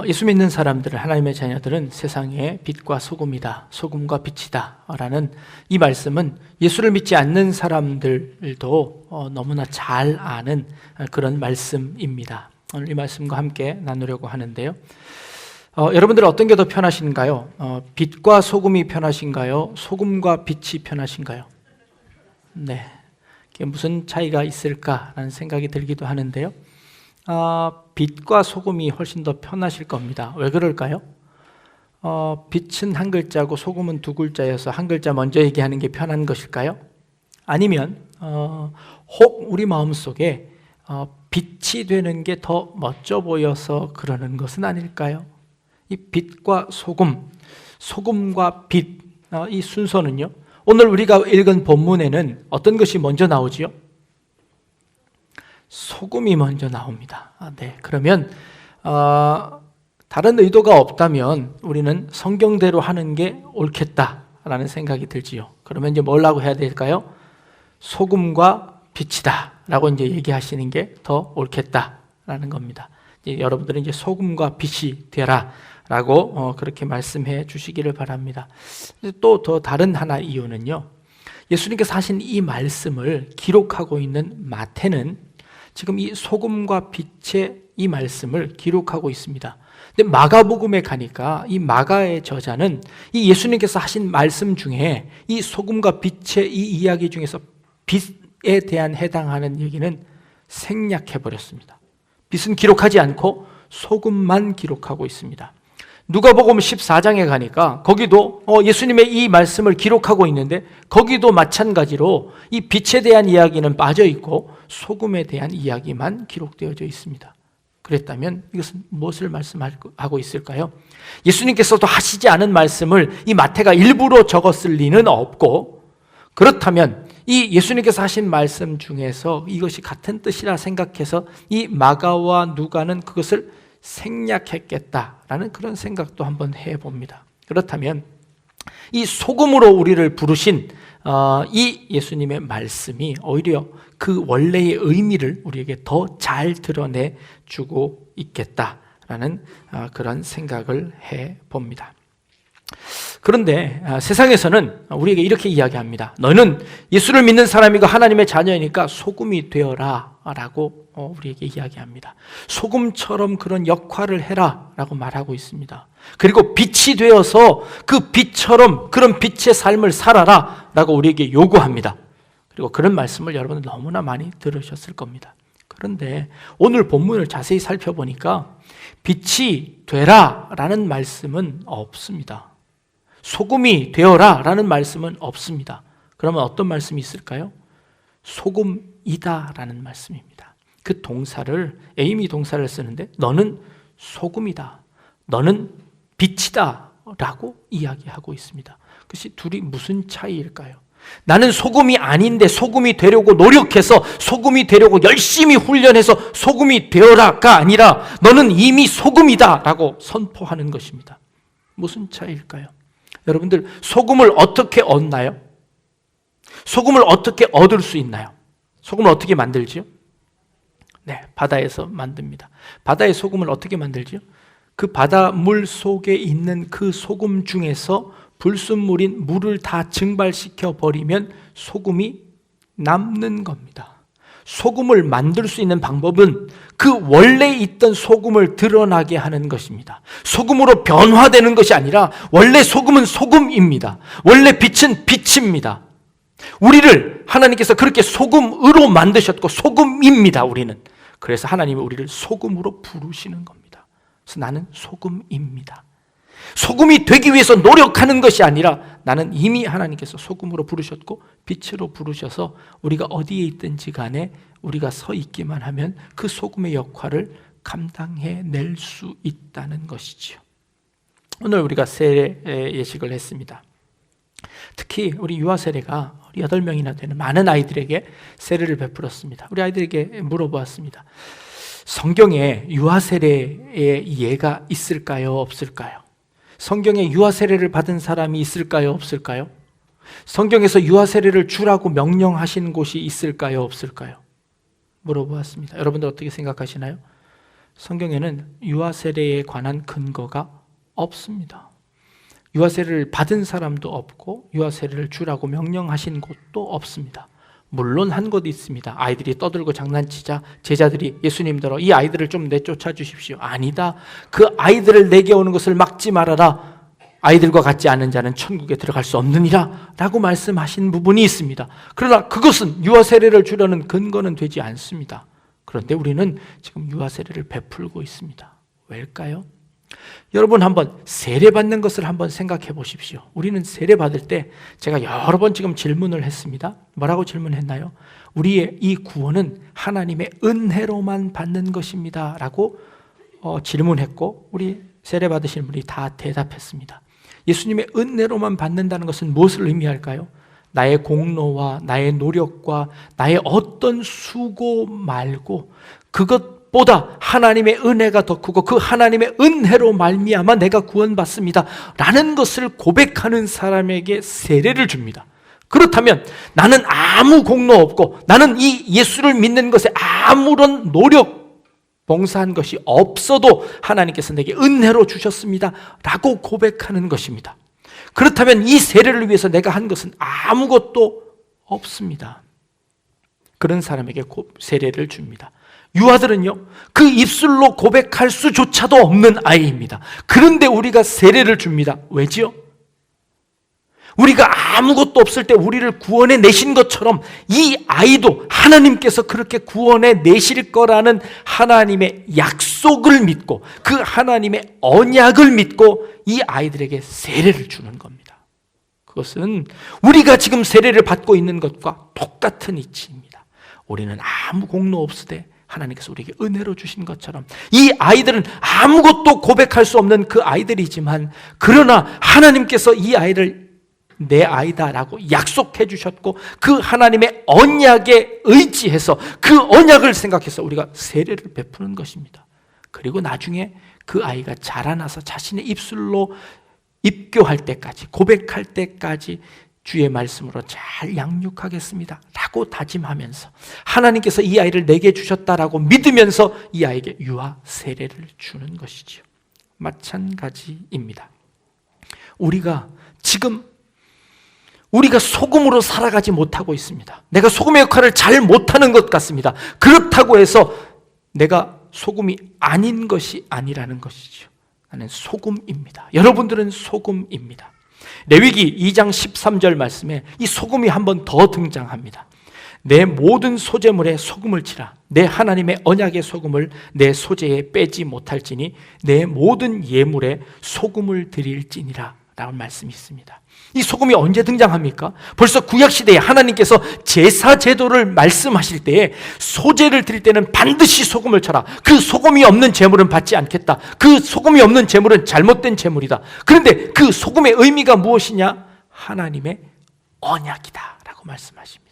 예수 믿는 사람들은, 하나님의 자녀들은 세상의 빛과 소금이다, 소금과 빛이다 라는 이 말씀은 예수를 믿지 않는 사람들도 너무나 잘 아는 그런 말씀입니다. 오늘 이 말씀과 함께 나누려고 하는데요. 여러분들 어떤 게 더 편하신가요? 빛과 소금이 편하신가요? 소금과 빛이 편하신가요? 네, 이게 무슨 차이가 있을까라는 생각이 들기도 하는데요. 빛과 소금이 훨씬 더 편하실 겁니다. 왜 그럴까요? 빛은 한 글자고 소금은 두 글자여서 한 글자 먼저 얘기하는 게 편한 것일까요? 아니면 혹 우리 마음속에 빛이 되는 게 더 멋져 보여서 그러는 것은 아닐까요? 이 빛과 소금, 소금과 빛, 이 순서는요, 오늘 우리가 읽은 본문에는 어떤 것이 먼저 나오지요? 소금이 먼저 나옵니다. 네, 그러면 다른 의도가 없다면 우리는 성경대로 하는 게 옳겠다라는 생각이 들지요. 그러면 이제 뭐라고 해야 될까요? 소금과 빛이다 라고 이제 얘기하시는 게 더 옳겠다라는 겁니다. 이제 여러분들은 이제 소금과 빛이 되라 라고 그렇게 말씀해 주시기를 바랍니다. 또 더 다른 하나 이유는요, 예수님께서 하신 이 말씀을 기록하고 있는 마태는 지금 이 소금과 빛의 이 말씀을 기록하고 있습니다. 근데 마가복음에 가니까 이 마가의 저자는 이 예수님께서 하신 말씀 중에 이 소금과 빛의 이 이야기 중에서 빛에 대한 해당하는 얘기는 생략해 버렸습니다. 빛은 기록하지 않고 소금만 기록하고 있습니다. 누가복음 14장에 가니까 거기도 예수님의 이 말씀을 기록하고 있는데 거기도 마찬가지로 이 빛에 대한 이야기는 빠져 있고 소금에 대한 이야기만 기록되어져 있습니다. 그랬다면 이것은 무엇을 말씀하고 있을까요? 예수님께서도 하시지 않은 말씀을 이 마태가 일부러 적었을 리는 없고, 그렇다면 이 예수님께서 하신 말씀 중에서 이것이 같은 뜻이라 생각해서 이 마가와 누가는 그것을 생략했겠다라는 그런 생각도 한번 해봅니다. 그렇다면 이 소금으로 우리를 부르신 이 예수님의 말씀이 오히려 그 원래의 의미를 우리에게 더 잘 드러내주고 있겠다라는 그런 생각을 해봅니다. 그런데 세상에서는 우리에게 이렇게 이야기합니다. 너는 예수를 믿는 사람이고 하나님의 자녀이니까 소금이 되어라 라고 우리에게 이야기합니다. 소금처럼 그런 역할을 해라 라고 말하고 있습니다. 그리고 빛이 되어서 그 빛처럼 그런 빛의 삶을 살아라 라고 우리에게 요구합니다. 그리고 그런 말씀을 여러분들 너무나 많이 들으셨을 겁니다. 그런데 오늘 본문을 자세히 살펴보니까 빛이 되라 라는 말씀은 없습니다. 소금이 되어라 라는 말씀은 없습니다. 그러면 어떤 말씀이 있을까요? 소금이다 라는 말씀입니다. 그 동사를, 에이미 동사를 쓰는데 너는 소금이다, 너는 빛이다 라고 이야기하고 있습니다. 그것이 둘이 무슨 차이일까요? 나는 소금이 아닌데 소금이 되려고 노력해서 소금이 되려고 열심히 훈련해서 소금이 되어라가 아니라 너는 이미 소금이다 라고 선포하는 것입니다. 무슨 차이일까요? 여러분들, 소금을 어떻게 얻나요? 소금을 어떻게 얻을 수 있나요? 소금을 어떻게 만들지요? 네, 바다에서 만듭니다. 바다의 소금을 어떻게 만들지요? 그 바닷물 속에 있는 그 소금 중에서 불순물인 물을 다 증발시켜 버리면 소금이 남는 겁니다. 소금을 만들 수 있는 방법은 그 원래 있던 소금을 드러나게 하는 것입니다. 소금으로 변화되는 것이 아니라 원래 소금은 소금입니다. 원래 빛은 빛입니다. 우리를 하나님께서 그렇게 소금으로 만드셨고 소금입니다. 우리는. 그래서 하나님은 우리를 소금으로 부르시는 겁니다. 그래서 나는 소금입니다. 소금이 되기 위해서 노력하는 것이 아니라 나는 이미 하나님께서 소금으로 부르셨고 빛으로 부르셔서 우리가 어디에 있든지 간에 우리가 서 있기만 하면 그 소금의 역할을 감당해낼 수 있다는 것이지요. 오늘 우리가 세례 예식을 했습니다. 특히 우리 유아 세례가 8명이나 되는 많은 아이들에게 세례를 베풀었습니다. 우리 아이들에게 물어보았습니다. 성경에 유아 세례의 예가 있을까요? 없을까요? 성경에 유아 세례를 받은 사람이 있을까요? 없을까요? 성경에서 유아 세례를 주라고 명령하신 곳이 있을까요? 없을까요? 물어보았습니다. 여러분들 어떻게 생각하시나요? 성경에는 유아 세례에 관한 근거가 없습니다. 유아 세례를 받은 사람도 없고 유아 세례를 주라고 명령하신 곳도 없습니다. 물론 한 곳 있습니다. 아이들이 떠들고 장난치자 제자들이 예수님더러 이 아이들을 좀 내쫓아 주십시오. 아니다. 그 아이들을 내게 오는 것을 막지 말아라. 아이들과 같지 않은 자는 천국에 들어갈 수 없느니라 라고 말씀하신 부분이 있습니다. 그러나 그것은 유아 세례를 주려는 근거는 되지 않습니다. 그런데 우리는 지금 유아 세례를 베풀고 있습니다. 왜일까요? 여러분 한번 세례받는 것을 한번 생각해 보십시오. 우리는 세례받을 때 제가 여러 번 지금 질문을 했습니다. 뭐라고 질문했나요? 우리의 이 구원은 하나님의 은혜로만 받는 것입니다 라고 질문했고 우리 세례받으신 분이 다 대답했습니다. 예수님의 은혜로만 받는다는 것은 무엇을 의미할까요? 나의 공로와 나의 노력과 나의 어떤 수고 말고 그것보다 하나님의 은혜가 더 크고 그 하나님의 은혜로 말미암아 내가 구원받습니다 라는 것을 고백하는 사람에게 세례를 줍니다. 그렇다면 나는 아무 공로 없고 나는 이 예수를 믿는 것에 아무런 노력 봉사한 것이 없어도 하나님께서 내게 은혜로 주셨습니다 라고 고백하는 것입니다. 그렇다면 이 세례를 위해서 내가 한 것은 아무것도 없습니다. 그런 사람에게 세례를 줍니다. 유아들은요, 그 입술로 고백할 수조차도 없는 아이입니다. 그런데 우리가 세례를 줍니다. 왜지요? 우리가 아무것도 없을 때 우리를 구원해 내신 것처럼 이 아이도 하나님께서 그렇게 구원해 내실 거라는 하나님의 약속을 믿고 그 하나님의 언약을 믿고 이 아이들에게 세례를 주는 겁니다. 그것은 우리가 지금 세례를 받고 있는 것과 똑같은 이치입니다. 우리는 아무 공로 없으되 하나님께서 우리에게 은혜로 주신 것처럼 이 아이들은 아무것도 고백할 수 없는 그 아이들이지만 그러나 하나님께서 이 아이를 내 아이다라고 약속해 주셨고 그 하나님의 언약에 의지해서 그 언약을 생각해서 우리가 세례를 베푸는 것입니다. 그리고 나중에 그 아이가 자라나서 자신의 입술로 입교할 때까지 고백할 때까지 주의 말씀으로 잘 양육하겠습니다 라고 다짐하면서 하나님께서 이 아이를 내게 주셨다라고 믿으면서 이 아이에게 유아 세례를 주는 것이죠. 마찬가지입니다. 우리가 지금 우리가 소금으로 살아가지 못하고 있습니다. 내가 소금의 역할을 잘 못하는 것 같습니다. 그렇다고 해서 내가 소금이 아닌 것이 아니라는 것이죠. 나는 소금입니다. 여러분들은 소금입니다. 레위기 2장 13절 말씀에 이 소금이 한 번 더 등장합니다. 내 모든 소재물에 소금을 치라. 내 하나님의 언약의 소금을 내 소재에 빼지 못할지니 내 모든 예물에 소금을 드릴지니라 라는 말씀이 있습니다. 이 소금이 언제 등장합니까? 벌써 구약시대에 하나님께서 제사 제도를 말씀하실 때에 소제를 드릴 때는 반드시 소금을 쳐라. 그 소금이 없는 제물은 받지 않겠다. 그 소금이 없는 제물은 잘못된 제물이다. 그런데 그 소금의 의미가 무엇이냐? 하나님의 언약이다 라고 말씀하십니다.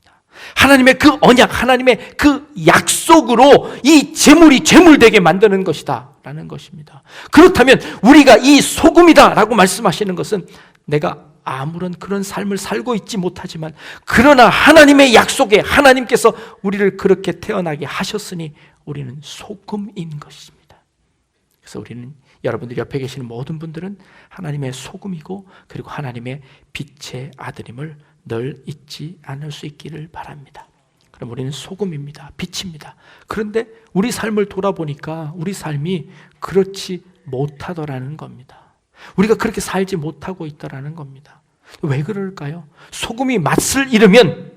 하나님의 그 언약, 하나님의 그 약속으로 이 제물이 제물되게 만드는 것이다 라는 것입니다. 그렇다면 우리가 이 소금이다 라고 말씀하시는 것은 내가 아무런 그런 삶을 살고 있지 못하지만 그러나 하나님의 약속에 하나님께서 우리를 그렇게 태어나게 하셨으니 우리는 소금인 것입니다. 그래서 우리는 여러분들 옆에 계시는 모든 분들은 하나님의 소금이고 그리고 하나님의 빛의 아들임을 늘 잊지 않을 수 있기를 바랍니다. 그럼 우리는 소금입니다. 빛입니다. 그런데 우리 삶을 돌아보니까 우리 삶이 그렇지 못하더라는 겁니다. 우리가 그렇게 살지 못하고 있다라는 겁니다. 왜 그럴까요? 소금이 맛을 잃으면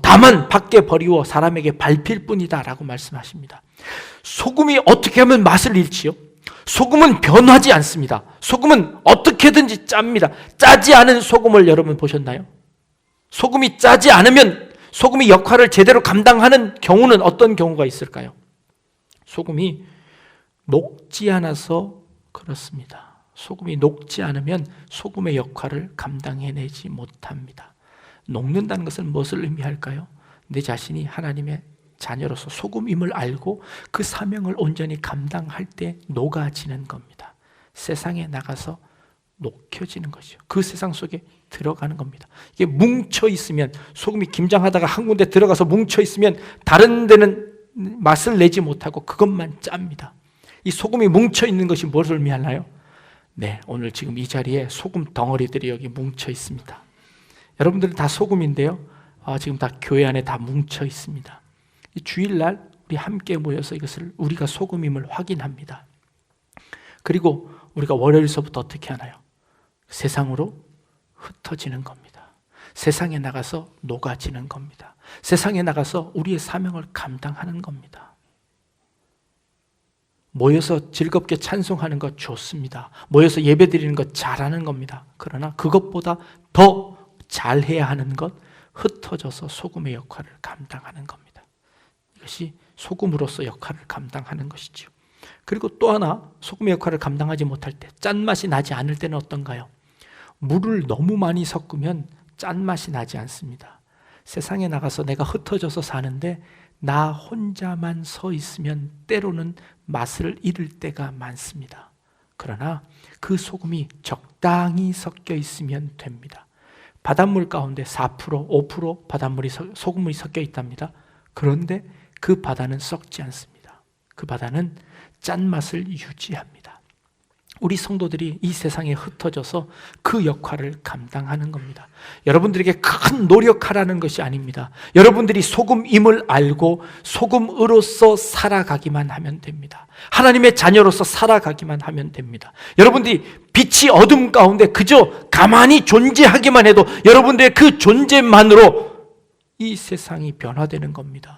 다만 밖에 버리워 사람에게 밟힐 뿐이다 라고 말씀하십니다. 소금이 어떻게 하면 맛을 잃지요? 소금은 변하지 않습니다. 소금은 어떻게든지 짭니다. 짜지 않은 소금을 여러분 보셨나요? 소금이 짜지 않으면 소금이 역할을 제대로 감당하는 경우는 어떤 경우가 있을까요? 소금이 녹지 않아서 그렇습니다. 소금이 녹지 않으면 소금의 역할을 감당해내지 못합니다. 녹는다는 것은 무엇을 의미할까요? 내 자신이 하나님의 자녀로서 소금임을 알고 그 사명을 온전히 감당할 때 녹아지는 겁니다. 세상에 나가서 녹혀지는 것이죠. 그 세상 속에 들어가는 겁니다. 이게 뭉쳐 있으면 소금이 김장하다가 한 군데 들어가서 뭉쳐 있으면 다른 데는 맛을 내지 못하고 그것만 짭니다. 이 소금이 뭉쳐 있는 것이 무엇을 의미하나요? 네, 오늘 지금 이 자리에 소금 덩어리들이 여기 뭉쳐 있습니다. 여러분들은 다 소금인데요. 지금 다 교회 안에 다 뭉쳐 있습니다. 이 주일날 우리 함께 모여서 이것을 우리가 소금임을 확인합니다. 그리고 우리가 월요일서부터 어떻게 하나요? 세상으로 흩어지는 겁니다. 세상에 나가서 녹아지는 겁니다. 세상에 나가서 우리의 사명을 감당하는 겁니다. 모여서 즐겁게 찬송하는 것 좋습니다. 모여서 예배드리는 것 잘하는 겁니다. 그러나 그것보다 더 잘해야 하는 것, 흩어져서 소금의 역할을 감당하는 겁니다. 이것이 소금으로서 역할을 감당하는 것이죠. 그리고 또 하나, 소금의 역할을 감당하지 못할 때, 짠맛이 나지 않을 때는 어떤가요? 물을 너무 많이 섞으면 짠맛이 나지 않습니다. 세상에 나가서 내가 흩어져서 사는데 나 혼자만 서 있으면 때로는 맛을 잃을 때가 많습니다. 그러나 그 소금이 적당히 섞여 있으면 됩니다. 바닷물 가운데 4%, 5% 소금물이 섞여 있답니다. 그런데 그 바다는 썩지 않습니다. 그 바다는 짠맛을 유지합니다. 우리 성도들이 이 세상에 흩어져서 그 역할을 감당하는 겁니다. 여러분들에게 큰 노력하라는 것이 아닙니다. 여러분들이 소금임을 알고 소금으로서 살아가기만 하면 됩니다. 하나님의 자녀로서 살아가기만 하면 됩니다. 여러분들이 빛이 어둠 가운데 그저 가만히 존재하기만 해도 여러분들의 그 존재만으로 이 세상이 변화되는 겁니다.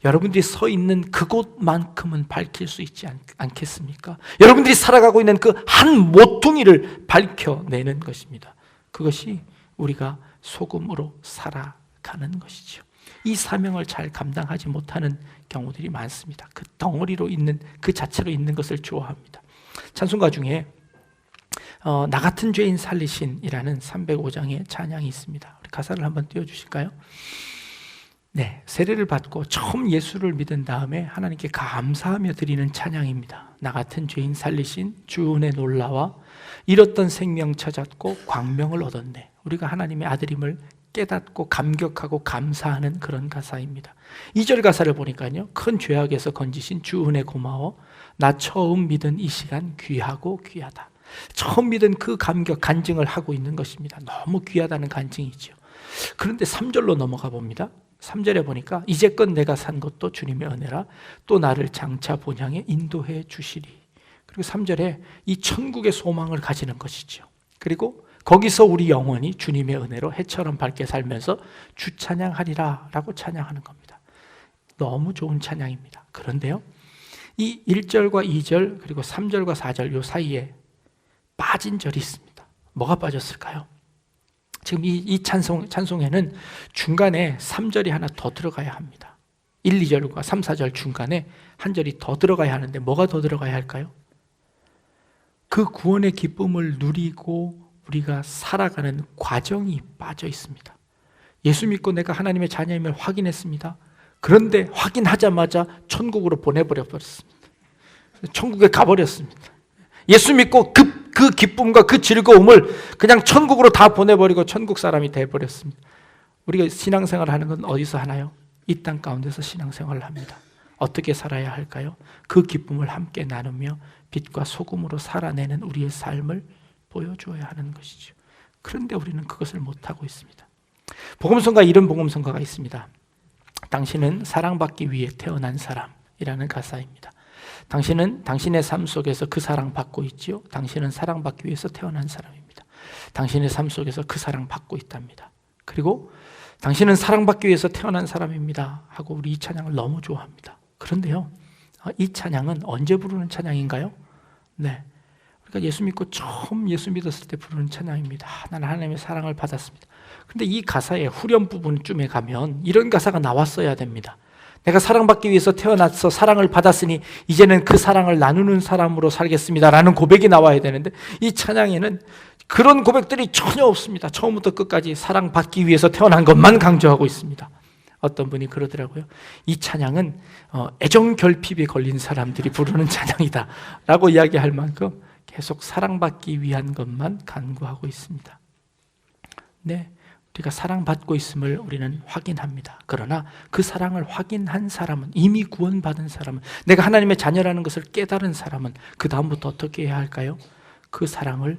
여러분들이 서 있는 그곳만큼은 밝힐 수 있지 않겠습니까? 여러분들이 살아가고 있는 그 한 모퉁이를 밝혀내는 것입니다. 그것이 우리가 소금으로 살아가는 것이죠. 이 사명을 잘 감당하지 못하는 경우들이 많습니다. 그 덩어리로 있는, 그 자체로 있는 것을 좋아합니다. 찬송가 중에 나 같은 죄인 살리신이라는 305장의 찬양이 있습니다. 우리 가사를 한번 띄워주실까요? 네, 세례를 받고 처음 예수를 믿은 다음에 하나님께 감사하며 드리는 찬양입니다. 나 같은 죄인 살리신 주 은혜 놀라와 잃었던 생명 찾았고 광명을 얻었네. 우리가 하나님의 아들임을 깨닫고 감격하고 감사하는 그런 가사입니다. 2절 가사를 보니까요, 큰 죄악에서 건지신 주 은혜 고마워. 나 처음 믿은 이 시간 귀하고 귀하다. 처음 믿은 그 감격, 간증을 하고 있는 것입니다. 너무 귀하다는 간증이죠. 그런데 3절로 넘어가 봅니다. 3절에 보니까 이제껏 내가 산 것도 주님의 은혜라 또 나를 장차 본향에 인도해 주시리. 그리고 3절에 이 천국의 소망을 가지는 것이죠. 그리고 거기서 우리 영혼이 주님의 은혜로 해처럼 밝게 살면서 주 찬양하리라 라고 찬양하는 겁니다. 너무 좋은 찬양입니다. 그런데요, 이 1절과 2절 그리고 3절과 4절 요 사이에 빠진 절이 있습니다. 뭐가 빠졌을까요? 지금 이 찬송에는 중간에 3절이 하나 더 들어가야 합니다. 1, 2절과 3, 4절 중간에 한 절이 더 들어가야 하는데 뭐가 더 들어가야 할까요? 그 구원의 기쁨을 누리고 우리가 살아가는 과정이 빠져 있습니다. 예수 믿고 내가 하나님의 자녀임을 확인했습니다. 그런데 확인하자마자 천국으로 보내버려 버렸습니다. 천국에 가버렸습니다. 예수 믿고 그 기쁨과 그 즐거움을 그냥 천국으로 다 보내버리고 천국 사람이 돼버렸습니다. 우리가 신앙생활을 하는 건 어디서 하나요? 이 땅 가운데서 신앙생활을 합니다. 어떻게 살아야 할까요? 그 기쁨을 함께 나누며 빛과 소금으로 살아내는 우리의 삶을 보여줘야 하는 것이죠. 그런데 우리는 그것을 못하고 있습니다. 복음성가, 이런 복음성가가 있습니다. 당신은 사랑받기 위해 태어난 사람이라는 가사입니다. 당신은 당신의 삶 속에서 그 사랑받고 있지요. 당신은 사랑받기 위해서 태어난 사람입니다. 당신의 삶 속에서 그 사랑받고 있답니다. 그리고 당신은 사랑받기 위해서 태어난 사람입니다 하고 우리 이 찬양을 너무 좋아합니다. 그런데요, 이 찬양은 언제 부르는 찬양인가요? 네, 우리가 예수 믿고 처음 예수 믿었을 때 부르는 찬양입니다. 나는 하나님의 사랑을 받았습니다. 그런데 이 가사의 후렴 부분쯤에 가면 이런 가사가 나왔어야 됩니다. 내가 사랑받기 위해서 태어나서 사랑을 받았으니 이제는 그 사랑을 나누는 사람으로 살겠습니다 라는 고백이 나와야 되는데 이 찬양에는 그런 고백들이 전혀 없습니다. 처음부터 끝까지 사랑받기 위해서 태어난 것만 강조하고 있습니다. 어떤 분이 그러더라고요. 이 찬양은 애정 결핍에 걸린 사람들이 부르는 찬양이다 라고 이야기할 만큼 계속 사랑받기 위한 것만 간구하고 있습니다. 네, 우리가 사랑받고 있음을 우리는 확인합니다. 그러나 그 사랑을 확인한 사람은, 이미 구원받은 사람은, 내가 하나님의 자녀라는 것을 깨달은 사람은 그 다음부터 어떻게 해야 할까요? 그 사랑을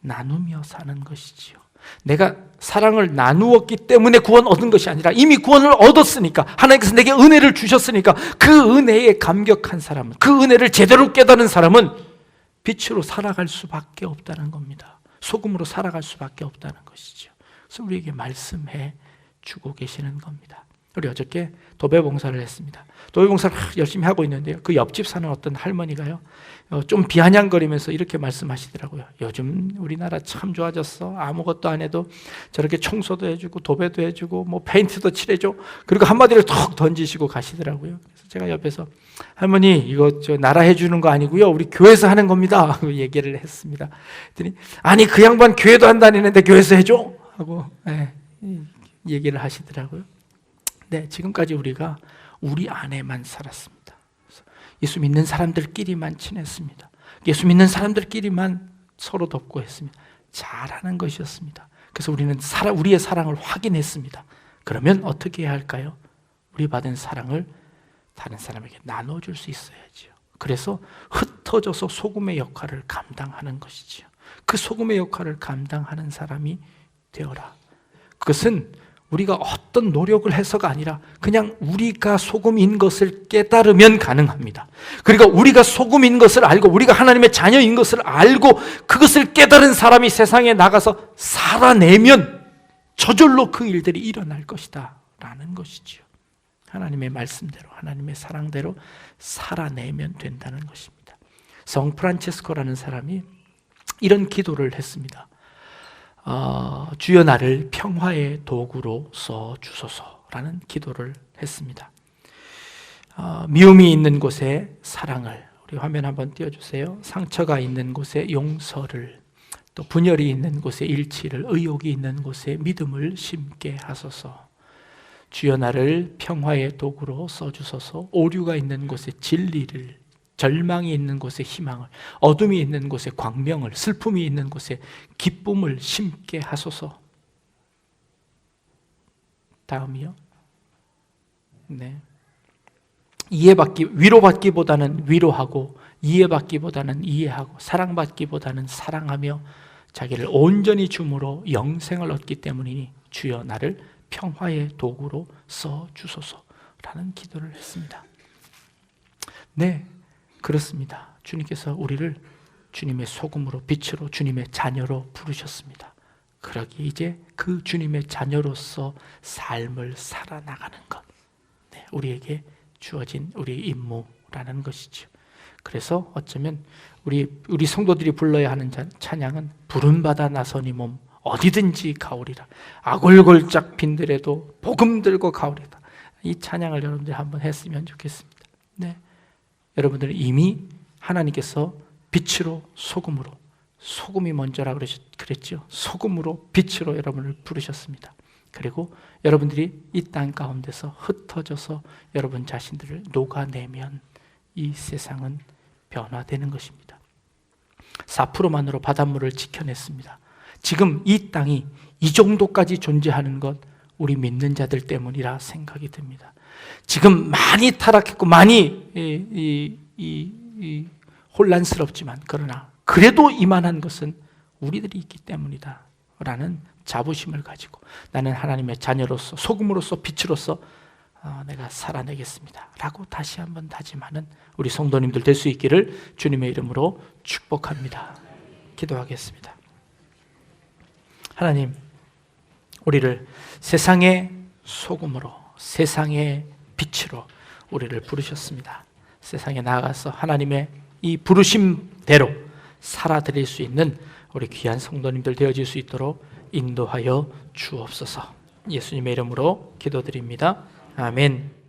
나누며 사는 것이지요. 내가 사랑을 나누었기 때문에 구원 얻은 것이 아니라 이미 구원을 얻었으니까, 하나님께서 내게 은혜를 주셨으니까 그 은혜에 감격한 사람은, 그 은혜를 제대로 깨달은 사람은 빛으로 살아갈 수밖에 없다는 겁니다. 소금으로 살아갈 수밖에 없다는 것이죠. 그래서 우리에게 말씀해 주고 계시는 겁니다. 우리 어저께 도배봉사를 했습니다. 도배봉사를 열심히 하고 있는데요, 그 옆집 사는 어떤 할머니가요, 좀 비아냥거리면서 이렇게 말씀하시더라고요. 요즘 우리나라 참 좋아졌어. 아무것도 안 해도 저렇게 청소도 해주고 도배도 해주고 뭐 페인트도 칠해줘. 그리고 한마디를 턱 던지시고 가시더라고요. 그래서 제가 옆에서 할머니, 이거 저 나라 해주는 거 아니고요, 우리 교회에서 하는 겁니다 얘기를 했습니다. 그랬더니 아니, 그 양반 교회도 안 다니는데 교회에서 해줘? 하고 얘기를 하시더라고요. 네, 지금까지 우리가 우리 안에만 살았습니다. 예수 믿는 사람들끼리만 친했습니다. 예수 믿는 사람들끼리만 서로 돕고 했습니다. 잘하는 것이었습니다. 그래서 우리는 우리의 사랑을 확인했습니다. 그러면 어떻게 해야 할까요? 우리 받은 사랑을 다른 사람에게 나눠줄 수 있어야지요. 그래서 흩어져서 소금의 역할을 감당하는 것이지요. 그 소금의 역할을 감당하는 사람이 되어라. 그것은 우리가 어떤 노력을 해서가 아니라 그냥 우리가 소금인 것을 깨달으면 가능합니다. 그러니까 우리가 소금인 것을 알고, 우리가 하나님의 자녀인 것을 알고 그것을 깨달은 사람이 세상에 나가서 살아내면 저절로 그 일들이 일어날 것이다 라는 것이지요. 하나님의 말씀대로, 하나님의 사랑대로 살아내면 된다는 것입니다. 성 프란체스코라는 사람이 이런 기도를 했습니다. 주여 나를 평화의 도구로 써주소서라는 기도를 했습니다. 미움이 있는 곳에 사랑을, 우리 화면 한번 띄워주세요. 상처가 있는 곳에 용서를, 또 분열이 있는 곳에 일치를, 의욕이 있는 곳에 믿음을 심게 하소서. 주여 나를 평화의 도구로 써주소서. 오류가 있는 곳에 진리를, 절망이 있는 곳에 희망을, 어둠이 있는 곳에 광명을, 슬픔이 있는 곳에 기쁨을 심게 하소서. 다음이요. 네. 위로받기보다는 위로하고, 이해받기보다는 이해하고, 사랑받기보다는 사랑하며 자기를 온전히 줌으로 영생을 얻기 때문이니 주여 나를 평화의 도구로 써주소서라는 기도를 했습니다. 네, 그렇습니다. 주님께서 우리를 주님의 소금으로, 빛으로, 주님의 자녀로 부르셨습니다. 그러기 이제 그 주님의 자녀로서 삶을 살아나가는 것, 네, 우리에게 주어진 우리의 임무라는 것이죠. 그래서 어쩌면 우리 성도들이 불러야 하는 찬양은 부름받아 나서니 몸 어디든지 가오리라, 아골골짝 빈들에도 복음 들고 가오리라. 이 찬양을 여러분들이 한번 했으면 좋겠습니다. 네, 여러분들은 이미 하나님께서 빛으로 소금으로, 소금이 먼저라 그랬죠. 소금으로 빛으로 여러분을 부르셨습니다. 그리고 여러분들이 이 땅 가운데서 흩어져서 여러분 자신들을 녹아내면 이 세상은 변화되는 것입니다. 4%만으로 바닷물을 지켜냈습니다. 지금 이 땅이 이 정도까지 존재하는 것 우리 믿는 자들 때문이라 생각이 듭니다. 지금 많이 타락했고 많이 혼란스럽지만, 그러나 그래도 이만한 것은 우리들이 있기 때문이다 라는 자부심을 가지고 나는 하나님의 자녀로서, 소금으로서, 빛으로서 내가 살아내겠습니다 라고 다시 한번 다짐하는 우리 성도님들 될 수 있기를 주님의 이름으로 축복합니다. 기도하겠습니다. 하나님, 우리를 세상의 소금으로, 세상의 빛으로 우리를 부르셨습니다. 세상에 나아가서 하나님의 이 부르심대로 살아드릴 수 있는 우리 귀한 성도님들 되어질 수 있도록 인도하여 주옵소서. 예수님의 이름으로 기도드립니다. 아멘.